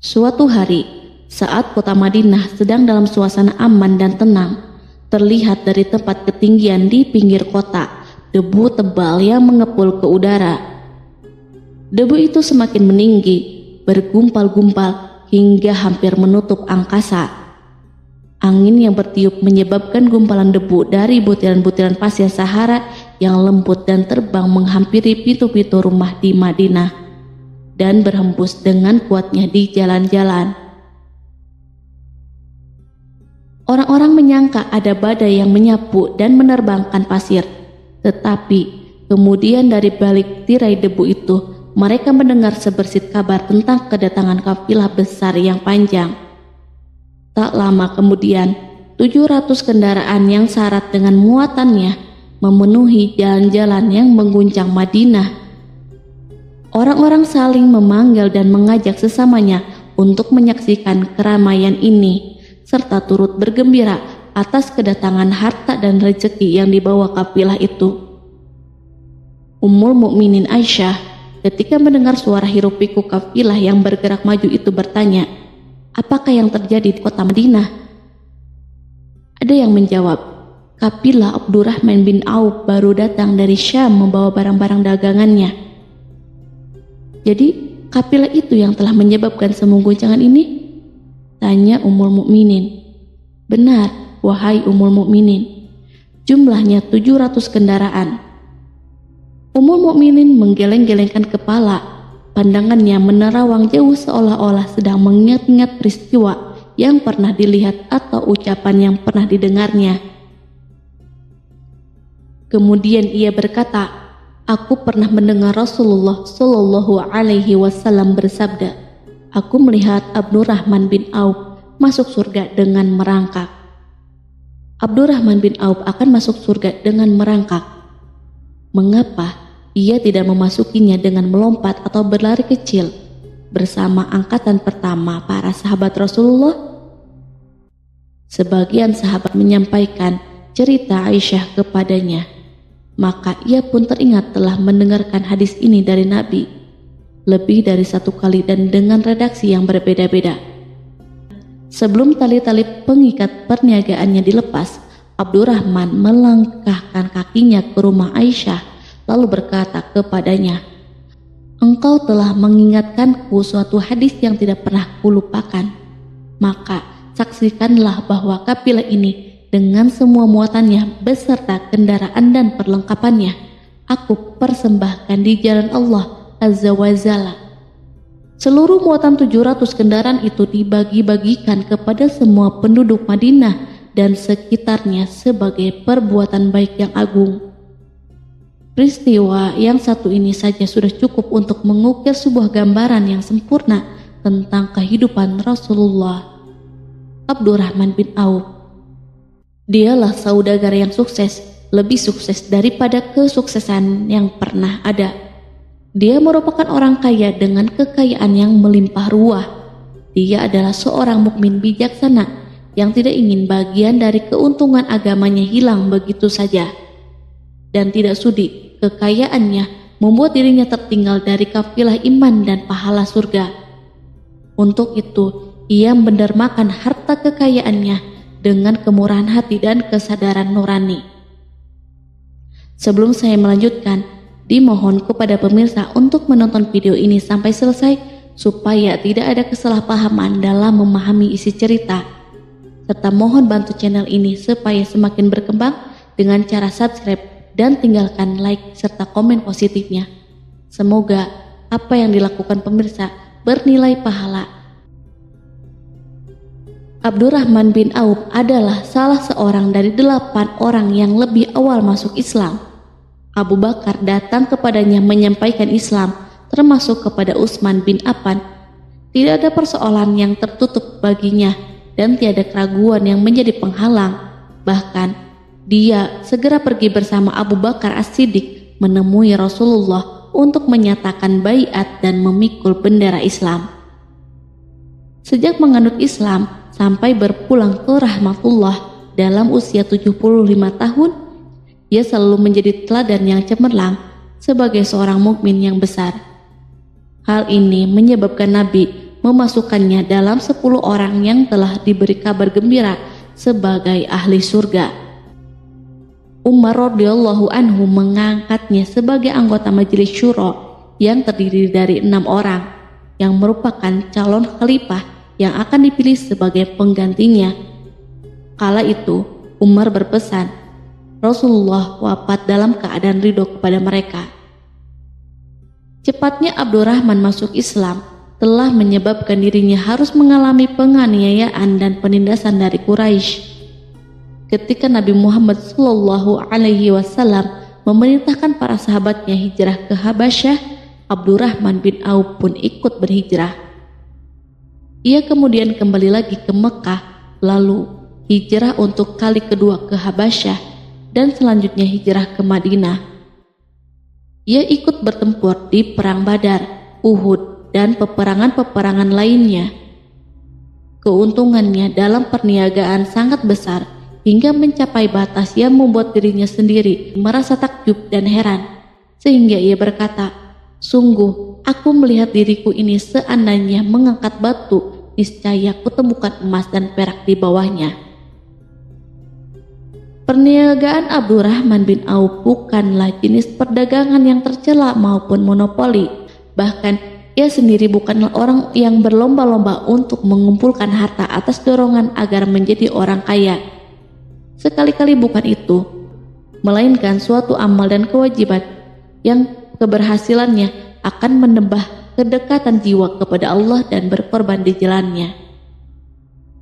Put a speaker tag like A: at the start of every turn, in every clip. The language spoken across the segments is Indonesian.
A: Suatu hari, saat kota Madinah sedang dalam suasana aman dan tenang, terlihat dari tempat ketinggian di pinggir kota debu tebal yang mengepul ke udara. Debu itu semakin meninggi, bergumpal-gumpal hingga hampir menutup angkasa. Angin yang bertiup menyebabkan gumpalan debu dari butiran-butiran pasir Sahara yang lembut dan terbang menghampiri pintu-pintu rumah di Madinah dan berhembus dengan kuatnya di jalan-jalan. Orang-orang menyangka ada badai yang menyapu dan menerbangkan pasir, tetapi kemudian dari balik tirai debu itu mereka mendengar sebersit kabar tentang kedatangan kafilah besar yang panjang. Tak lama kemudian, 700 kendaraan yang syarat dengan muatannya memenuhi jalan-jalan yang mengguncang Madinah. Orang-orang saling memanggil dan mengajak sesamanya untuk menyaksikan keramaian ini, serta turut bergembira atas kedatangan harta dan rezeki yang dibawa kafilah itu. Ummul Mukminin Aisyah ketika mendengar suara hiruk-pikuk kafilah yang bergerak maju itu bertanya, "Apakah yang terjadi di kota Madinah?" Ada yang menjawab, "Kafilah Abdurrahman bin Auf baru datang dari Syam membawa barang-barang dagangannya." "Jadi, kafilah itu yang telah menyebabkan semua guncangan ini?" tanya Ummul Mukminin. "Benar, wahai Ummul Mukminin. Jumlahnya 700 kendaraan." Ummul Mukminin menggeleng-gelengkan kepala. Pandangannya menerawang jauh seolah-olah sedang mengingat-ingat peristiwa yang pernah dilihat atau ucapan yang pernah didengarnya. Kemudian ia berkata, "Aku pernah mendengar Rasulullah Shallallahu Alaihi Wasallam bersabda, aku melihat Abdurrahman bin Auf masuk surga dengan merangkak." Abdurrahman bin Auf akan masuk surga dengan merangkak. Mengapa ia tidak memasukinya dengan melompat atau berlari kecil bersama angkatan pertama para sahabat Rasulullah? Sebagian sahabat menyampaikan cerita Aisyah kepadanya, maka ia pun teringat telah mendengarkan hadis ini dari Nabi lebih dari satu kali dan dengan redaksi yang berbeda-beda. Sebelum tali-tali pengikat perniagaannya dilepas, Abdurrahman melangkahkan kakinya ke rumah Aisyah lalu berkata kepadanya, "Engkau telah mengingatkanku suatu hadis yang tidak pernah kulupakan. Maka saksikanlah bahwa kafilah ini dengan semua muatannya beserta kendaraan dan perlengkapannya aku persembahkan di jalan Allah Azza wa Jalla." Seluruh muatan 700 kendaraan itu dibagi-bagikan kepada semua penduduk Madinah dan sekitarnya sebagai perbuatan baik yang agung. Peristiwa yang satu ini saja sudah cukup untuk mengukir sebuah gambaran yang sempurna tentang kehidupan Rasulullah. Abdurrahman bin Auf, dialah saudagar yang sukses, lebih sukses daripada kesuksesan yang pernah ada. Dia merupakan orang kaya dengan kekayaan yang melimpah ruah. Dia adalah seorang mukmin bijaksana yang tidak ingin bagian dari keuntungan agamanya hilang begitu saja, dan tidak sudi kekayaannya membuat dirinya tertinggal dari kafilah iman dan pahala surga. Untuk itu, ia mendermakan harta kekayaannya dengan kemurahan hati dan kesadaran nurani. Sebelum saya melanjutkan, dimohon kepada pemirsa untuk menonton video ini sampai selesai supaya tidak ada kesalahpahaman dalam memahami isi cerita, serta mohon bantu channel ini supaya semakin berkembang dengan cara subscribe dan tinggalkan like serta komen positifnya. Semoga apa yang dilakukan pemirsa bernilai pahala. Abdurrahman bin Auf adalah salah seorang dari 8 orang yang lebih awal masuk Islam. Abu Bakar datang kepadanya menyampaikan Islam, termasuk kepada Utsman bin Affan. Tidak ada persoalan yang tertutup baginya dan tiada keraguan yang menjadi penghalang. Bahkan dia segera pergi bersama Abu Bakar As-Siddiq menemui Rasulullah untuk menyatakan baiat dan memikul bendera Islam. Sejak menganut Islam sampai berpulang ke rahmatullah dalam usia 75 tahun, ia selalu menjadi teladan yang cemerlang sebagai seorang mukmin yang besar. Hal ini menyebabkan Nabi memasukkannya dalam 10 orang yang telah diberi kabar gembira sebagai ahli surga. Umar radhiyallahu anhu mengangkatnya sebagai anggota majelis syuro yang terdiri dari 6 orang yang merupakan calon khalifah yang akan dipilih sebagai penggantinya. Kala itu Umar berpesan, Rasulullah wafat dalam keadaan ridho kepada mereka. Cepatnya Abdurrahman masuk Islam telah menyebabkan dirinya harus mengalami penganiayaan dan penindasan dari Quraisy. Ketika Nabi Muhammad SAW memerintahkan para sahabatnya hijrah ke Habasyah, Abdurrahman bin Auf pun ikut berhijrah. Ia kemudian kembali lagi ke Mekah, lalu hijrah untuk kali kedua ke Habasyah, dan selanjutnya hijrah ke Madinah. Ia ikut bertempur di Perang Badar, Uhud, dan peperangan-peperangan lainnya. Keuntungannya dalam perniagaan sangat besar hingga mencapai batas yang membuat dirinya sendiri merasa takjub dan heran, sehingga ia berkata, "Sungguh, aku melihat diriku ini seandainya mengangkat batu, niscaya kutemukan emas dan perak di bawahnya." Perniagaan Abdurrahman bin Auf bukanlah jenis perdagangan yang tercela maupun monopoli. Bahkan ia sendiri bukanlah orang yang berlomba-lomba untuk mengumpulkan harta atas dorongan agar menjadi orang kaya. Sekali-kali bukan itu, melainkan suatu amal dan kewajiban yang keberhasilannya akan menambah kedekatan jiwa kepada Allah dan berkorban di jalannya.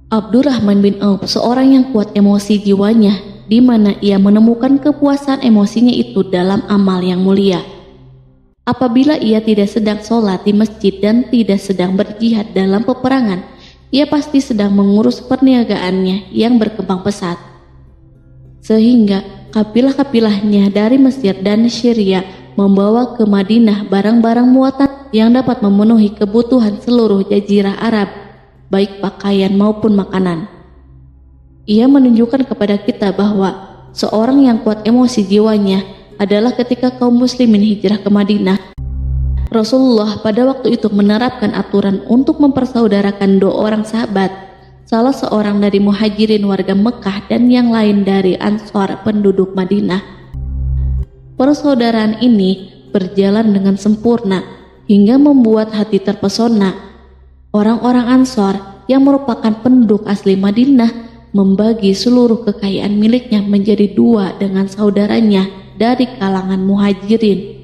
A: Abdurrahman bin Auf seorang yang kuat emosi jiwanya, di mana ia menemukan kepuasan emosinya itu dalam amal yang mulia. Apabila ia tidak sedang sholat di masjid dan tidak sedang berjihad dalam peperangan, ia pasti sedang mengurus perniagaannya yang berkembang pesat. Sehingga kapilah-kapilahnya dari Mesir dan Syria membawa ke Madinah barang-barang muatan yang dapat memenuhi kebutuhan seluruh jazirah Arab, baik pakaian maupun makanan. Ia menunjukkan kepada kita bahwa seorang yang kuat emosi jiwanya adalah ketika kaum muslimin hijrah ke Madinah. Rasulullah pada waktu itu menerapkan aturan untuk mempersaudarakan 2 orang sahabat, salah seorang dari muhajirin warga Mekah dan yang lain dari Ansor penduduk Madinah. Persaudaraan ini berjalan dengan sempurna hingga membuat hati terpesona. Orang-orang Ansor yang merupakan penduduk asli Madinah membagi seluruh kekayaan miliknya menjadi 2 dengan saudaranya dari kalangan muhajirin.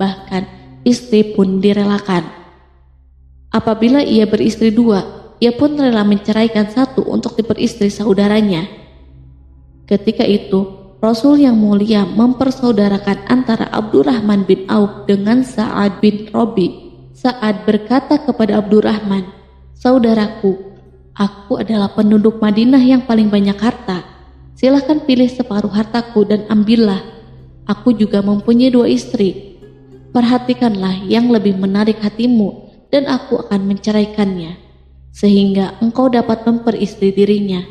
A: Bahkan istri pun direlakan. Apabila ia beristri 2, ia pun rela menceraikan 1 untuk diperistri saudaranya. Ketika itu Rasul yang mulia mempersaudarakan antara Abdurrahman bin Auf dengan Sa'ad bin Rabi. Sa'ad berkata kepada Abdurrahman, "Saudaraku, aku adalah penduduk Madinah yang paling banyak harta. Silahkan pilih separuh hartaku dan ambillah. Aku juga mempunyai 2 istri. Perhatikanlah yang lebih menarik hatimu dan aku akan menceraikannya, sehingga engkau dapat memperistri dirinya."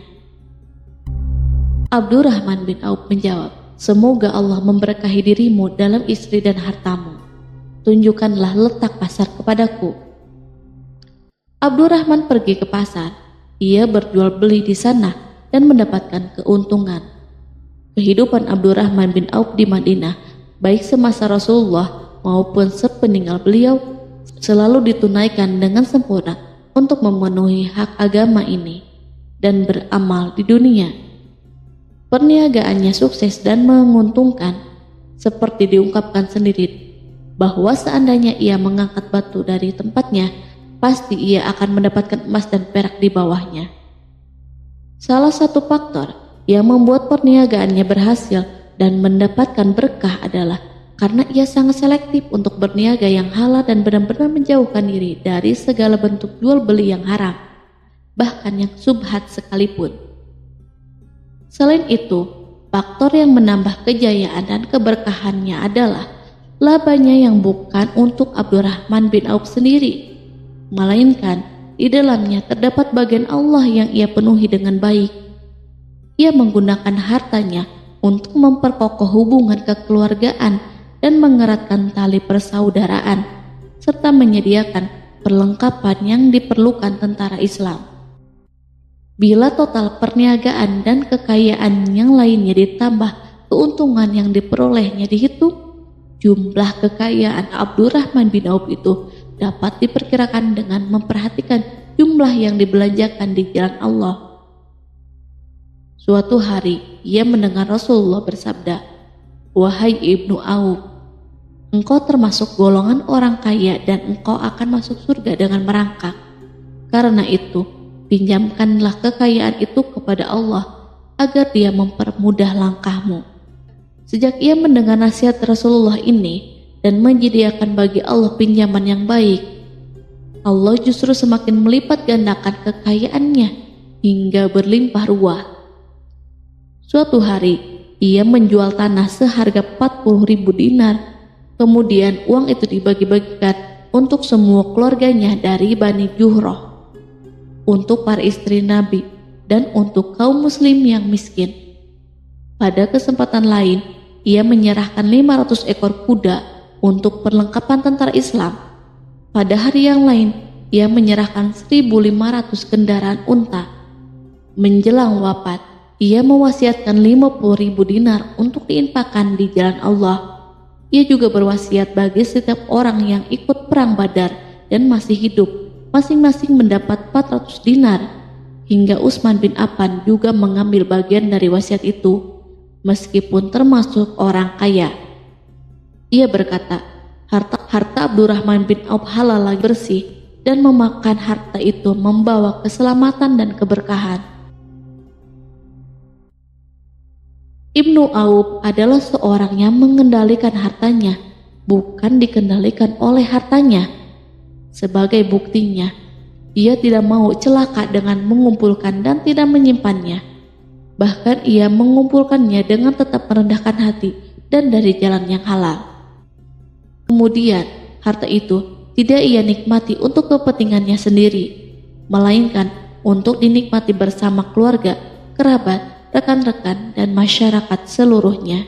A: Abdurrahman bin Auf menjawab, "Semoga Allah memberkahi dirimu dalam istri dan hartamu. Tunjukkanlah letak pasar kepadaku." Abdurrahman pergi ke pasar. Ia berjual beli di sana dan mendapatkan keuntungan. Kehidupan Abdurrahman bin Auf di Madinah, baik semasa Rasulullah maupun sepeninggal beliau, selalu ditunaikan dengan sempurna untuk memenuhi hak agama ini dan beramal di dunia. Perniagaannya sukses dan menguntungkan, seperti diungkapkan sendiri bahwa seandainya ia mengangkat batu dari tempatnya, pasti ia akan mendapatkan emas dan perak di bawahnya. Salah satu faktor yang membuat perniagaannya berhasil dan mendapatkan berkah adalah karena ia sangat selektif untuk berniaga yang halal dan benar-benar menjauhkan diri dari segala bentuk jual beli yang haram, bahkan yang subhat sekalipun. Selain itu, faktor yang menambah kejayaan dan keberkahannya adalah labanya yang bukan untuk Abdurrahman bin Auf sendiri, melainkan di dalamnya terdapat bagian Allah yang ia penuhi dengan baik. Ia menggunakan hartanya untuk memperkokoh hubungan kekeluargaan dan mengeratkan tali persaudaraan, serta menyediakan perlengkapan yang diperlukan tentara Islam. Bila total perniagaan dan kekayaan yang lainnya ditambah keuntungan yang diperolehnya dihitung, jumlah kekayaan Abdurrahman bin Auf itu dapat diperkirakan dengan memperhatikan jumlah yang dibelanjakan di jalan Allah. Suatu hari, ia mendengar Rasulullah bersabda, "Wahai Ibnu Auf, engkau termasuk golongan orang kaya dan engkau akan masuk surga dengan merangkak. Karena itu, pinjamkanlah kekayaan itu kepada Allah agar Dia mempermudah langkahmu." Sejak ia mendengar nasihat Rasulullah ini dan menyediakan bagi Allah pinjaman yang baik, Allah justru semakin melipat gandakan kekayaannya hingga berlimpah ruah. Suatu hari, ia menjual tanah seharga 40.000 dinar. Kemudian uang itu dibagi-bagikan untuk semua keluarganya dari Bani Juhroh, untuk para istri Nabi, dan untuk kaum muslim yang miskin. Pada kesempatan lain, ia menyerahkan 500 ekor kuda untuk perlengkapan tentara Islam. Pada hari yang lain, ia menyerahkan 1.500 kendaraan unta. Menjelang wafat, ia mewasiatkan 50.000 dinar untuk diinfakkan di jalan Allah. Ia juga berwasiat bagi setiap orang yang ikut perang Badar dan masih hidup, masing-masing mendapat 400 dinar. Hingga Utsman bin Affan juga mengambil bagian dari wasiat itu, meskipun termasuk orang kaya. Ia berkata, harta Abdurrahman bin Auf halal lagi bersih, dan memakan harta itu membawa keselamatan dan keberkahan. Ibnu Auf adalah seorang yang mengendalikan hartanya, bukan dikendalikan oleh hartanya. Sebagai buktinya, ia tidak mau celaka dengan mengumpulkan dan tidak menyimpannya. Bahkan ia mengumpulkannya dengan tetap merendahkan hati dan dari jalan yang halal. Kemudian, harta itu tidak ia nikmati untuk kepentingannya sendiri, melainkan untuk dinikmati bersama keluarga, kerabat, rekan-rekan, dan masyarakat seluruhnya.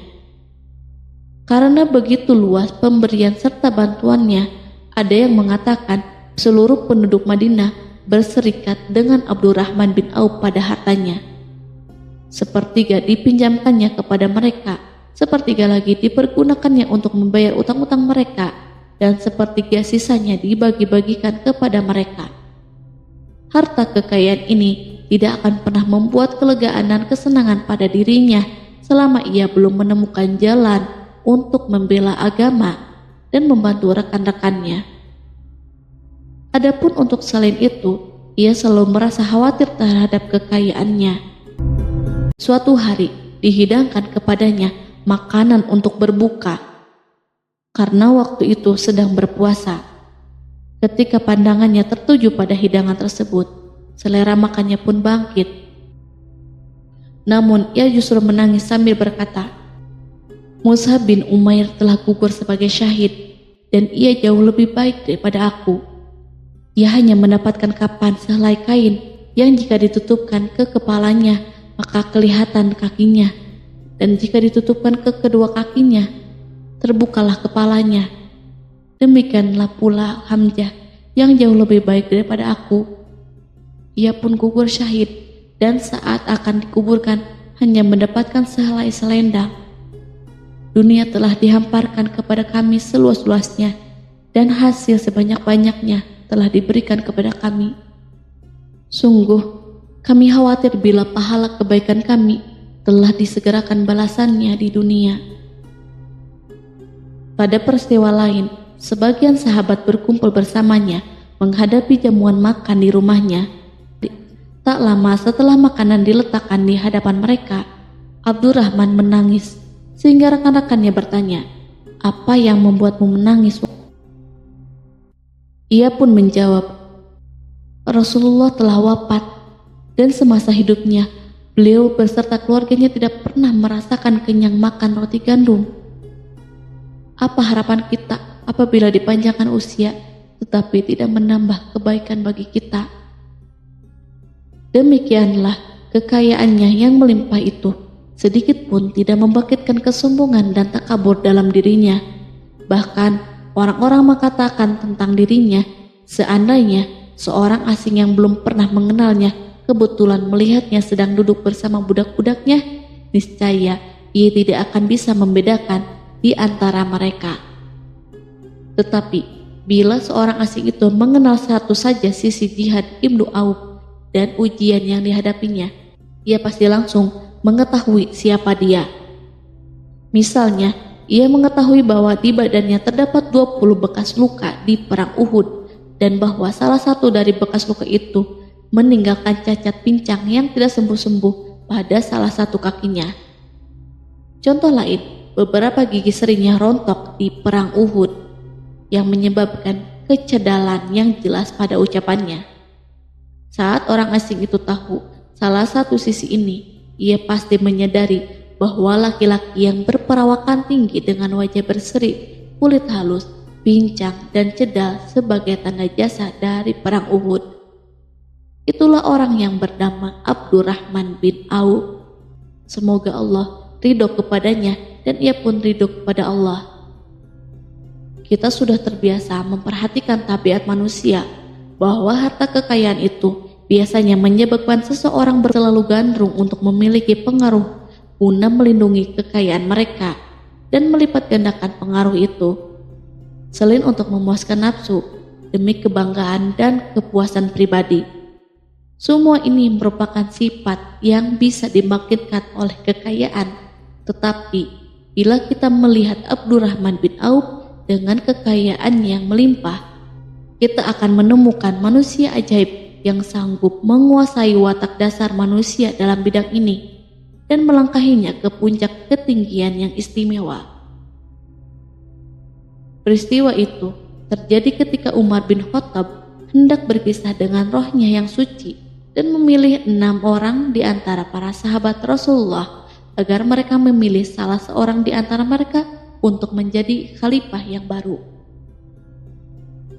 A: Karena begitu luas pemberian serta bantuannya, ada yang mengatakan seluruh penduduk Madinah berserikat dengan Abdurrahman bin Auf pada hartanya. Sepertiga dipinjamkannya kepada mereka, sepertiga lagi dipergunakannya untuk membayar utang-utang mereka, dan sepertiga sisanya dibagi-bagikan kepada mereka. Harta kekayaan ini tidak akan pernah membuat kelegaan dan kesenangan pada dirinya selama ia belum menemukan jalan untuk membela agama dan membantu rekan-rekannya. Adapun untuk selain itu, ia selalu merasa khawatir terhadap kekayaannya. Suatu hari dihidangkan kepadanya makanan untuk berbuka, karena waktu itu sedang berpuasa. Ketika pandangannya tertuju pada hidangan tersebut, selera makannya pun bangkit. Namun ia justru menangis sambil berkata, "Mus'ab bin Umair telah gugur sebagai syahid, dan ia jauh lebih baik daripada aku. Ia hanya mendapatkan kapan sehelai kain yang jika ditutupkan ke kepalanya maka kelihatan kakinya, dan jika ditutupkan ke kedua kakinya terbukalah kepalanya. Demikianlah pula Hamzah yang jauh lebih baik daripada aku. Ia pun gugur syahid, dan saat akan dikuburkan hanya mendapatkan sehelai selendang. Dunia telah dihamparkan kepada kami seluas-luasnya, dan hasil sebanyak-banyaknya telah diberikan kepada kami. Sungguh, kami khawatir bila pahala kebaikan kami telah disegerakan balasannya di dunia." Pada peristiwa lain, sebagian sahabat berkumpul bersamanya menghadapi jamuan makan di rumahnya. Tak lama setelah makanan diletakkan di hadapan mereka, Abdurrahman menangis, sehingga rekan-rekannya bertanya, "Apa yang membuatmu menangis?" Ia pun menjawab, "Rasulullah telah wafat, dan semasa hidupnya beliau beserta keluarganya tidak pernah merasakan kenyang makan roti gandum. Apa harapan kita apabila dipanjangkan usia tetapi tidak menambah kebaikan bagi kita?" Demikianlah kekayaannya yang melimpah itu sedikit pun tidak membangkitkan kesombongan dan takabur dalam dirinya. Bahkan orang-orang mengatakan tentang dirinya, seandainya seorang asing yang belum pernah mengenalnya kebetulan melihatnya sedang duduk bersama budak-budaknya, niscaya ia tidak akan bisa membedakan di antara mereka. Tetapi bila seorang asing itu mengenal satu saja sisi jihad Ibnu Auf dan ujian yang dihadapinya, ia pasti langsung mengetahui siapa dia. Misalnya, ia mengetahui bahwa di badannya terdapat 20 bekas luka di perang Uhud dan bahwa salah satu dari bekas luka itu meninggalkan cacat pincang yang tidak sembuh-sembuh pada salah satu kakinya. Contoh lain, beberapa gigi seringnya rontok di perang Uhud yang menyebabkan kecedalan yang jelas pada ucapannya. Saat orang asing itu tahu salah satu sisi ini, ia pasti menyadari bahwa laki-laki yang berperawakan tinggi dengan wajah berseri, kulit halus, pincang dan cedal sebagai tanda jasa dari perang Uhud. Itulah orang yang bernama Abdurrahman bin Auf. Semoga Allah ridho kepadanya dan ia pun ridho kepada Allah. Kita sudah terbiasa memperhatikan tabiat manusia bahwa harta kekayaan itu biasanya menyebabkan seseorang terlalu gandrung untuk memiliki pengaruh guna melindungi kekayaan mereka dan melipat gandakan pengaruh itu, selain untuk memuaskan nafsu demi kebanggaan dan kepuasan pribadi. Semua ini merupakan sifat yang bisa dibangkitkan oleh kekayaan, tetapi bila kita melihat Abdurrahman bin Auf dengan kekayaan yang melimpah, kita akan menemukan manusia ajaib yang sanggup menguasai watak dasar manusia dalam bidang ini dan melangkahinya ke puncak ketinggian yang istimewa. Peristiwa itu terjadi ketika Umar bin Khattab hendak berpisah dengan rohnya yang suci dan memilih 6 orang di antara para sahabat Rasulullah agar mereka memilih salah seorang di antara mereka untuk menjadi khalifah yang baru.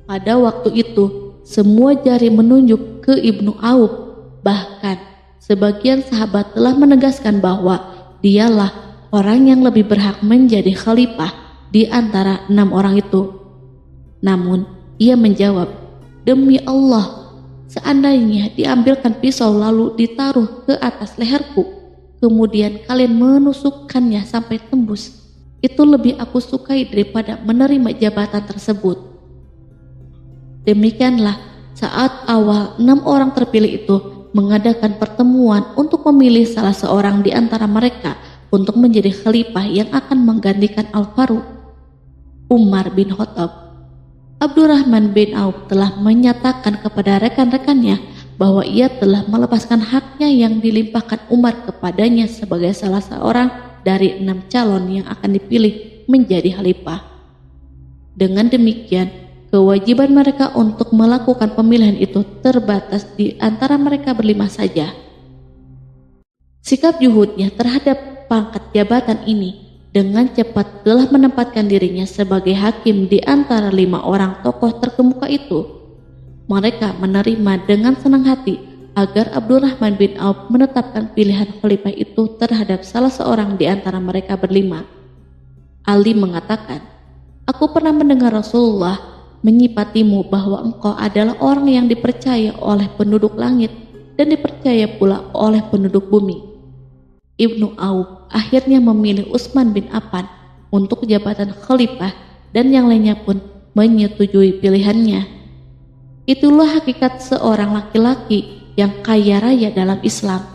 A: Pada waktu itu, semua jari menunjuk ke Ibnu Auf, bahkan sebagian sahabat telah menegaskan bahwa dialah orang yang lebih berhak menjadi khalifah di antara 6 orang itu. Namun, ia menjawab, "Demi Allah, seandainya diambilkan pisau lalu ditaruh ke atas leherku, kemudian kalian menusukkannya sampai tembus, itu lebih aku sukai daripada menerima jabatan tersebut." Demikianlah saat awal 6 orang terpilih itu mengadakan pertemuan untuk memilih salah seorang di antara mereka untuk menjadi khalifah yang akan menggantikan Al-Faruq, Umar bin Khattab. Abdurrahman bin Auf telah menyatakan kepada rekan-rekannya bahwa ia telah melepaskan haknya yang dilimpahkan Umar kepadanya sebagai salah seorang dari 6 calon yang akan dipilih menjadi khalifah. Dengan demikian, kewajiban mereka untuk melakukan pemilihan itu terbatas di antara mereka berlima saja. Sikap juhudnya terhadap pangkat jabatan ini dengan cepat telah menempatkan dirinya sebagai hakim di antara 5 orang tokoh terkemuka itu. Mereka menerima dengan senang hati agar Abdurrahman bin Auf menetapkan pilihan khalifah itu terhadap salah seorang di antara mereka berlima. Ali mengatakan, "Aku pernah mendengar Rasulullah menyipatimu bahwa engkau adalah orang yang dipercaya oleh penduduk langit dan dipercaya pula oleh penduduk bumi." Ibnu Auf akhirnya memilih Utsman bin Affan untuk jabatan khalifah dan yang lainnya pun menyetujui pilihannya. Itulah hakikat seorang laki-laki yang kaya raya dalam Islam.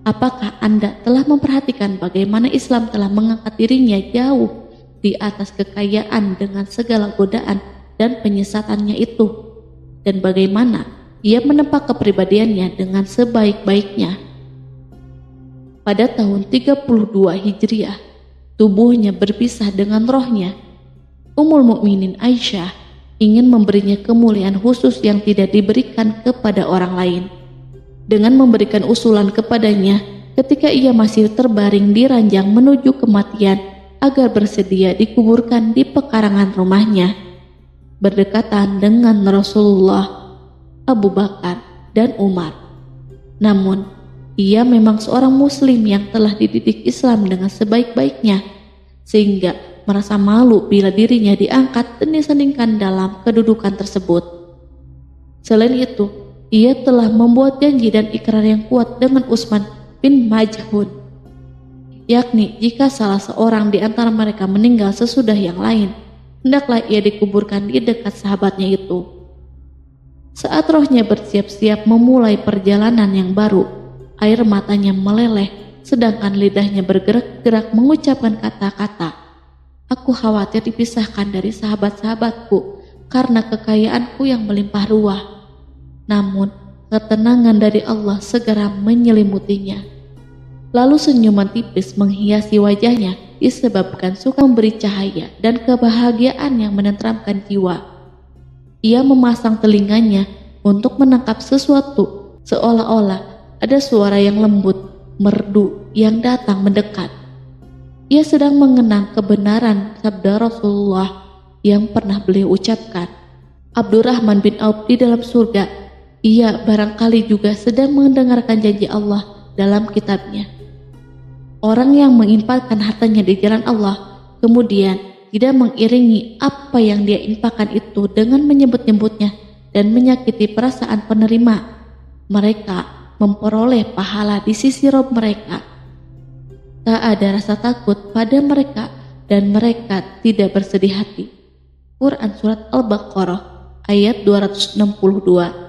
A: Apakah Anda telah memperhatikan bagaimana Islam telah mengangkat dirinya jauh di atas kekayaan dengan segala godaan dan penyesatannya itu, dan bagaimana ia menempa kepribadiannya dengan sebaik-baiknya? Pada tahun 32 Hijriah, tubuhnya berpisah dengan rohnya. Ummul Mukminin Aisyah ingin memberinya kemuliaan khusus yang tidak diberikan kepada orang lain, dengan memberikan usulan kepadanya ketika ia masih terbaring di ranjang menuju kematian agar bersedia dikuburkan di pekarangan rumahnya berdekatan dengan Rasulullah, Abu Bakar, dan Umar. Namun, ia memang seorang muslim yang telah dididik Islam dengan sebaik-baiknya, sehingga merasa malu bila dirinya diangkat dan disandingkan dalam kedudukan tersebut. Selain itu, ia telah membuat janji dan ikrar yang kuat dengan Utsman bin Maz'un, yakni jika salah seorang di antara mereka meninggal sesudah yang lain, hendaklah ia dikuburkan di dekat sahabatnya itu. Saat rohnya bersiap-siap memulai perjalanan yang baru, air matanya meleleh, sedangkan lidahnya bergerak-gerak mengucapkan kata-kata, "Aku khawatir dipisahkan dari sahabat-sahabatku karena kekayaanku yang melimpah ruah." Namun, ketenangan dari Allah segera menyelimutinya. Lalu senyuman tipis menghiasi wajahnya disebabkan suka memberi cahaya dan kebahagiaan yang menenteramkan jiwa. Ia memasang telinganya untuk menangkap sesuatu, seolah-olah ada suara yang lembut, merdu yang datang mendekat. Ia sedang mengenang kebenaran sabda Rasulullah yang pernah beliau ucapkan, "Abdurrahman bin Auf di dalam surga." Ia barangkali juga sedang mendengarkan janji Allah dalam kitabnya. Orang yang menginfakkan hartanya di jalan Allah, kemudian tidak mengiringi apa yang dia infakkan itu dengan menyebut-nyebutnya dan menyakiti perasaan penerima, mereka memperoleh pahala di sisi Rob mereka. Tak ada rasa takut pada mereka dan mereka tidak bersedih hati. Quran Surat Al-Baqarah ayat 262.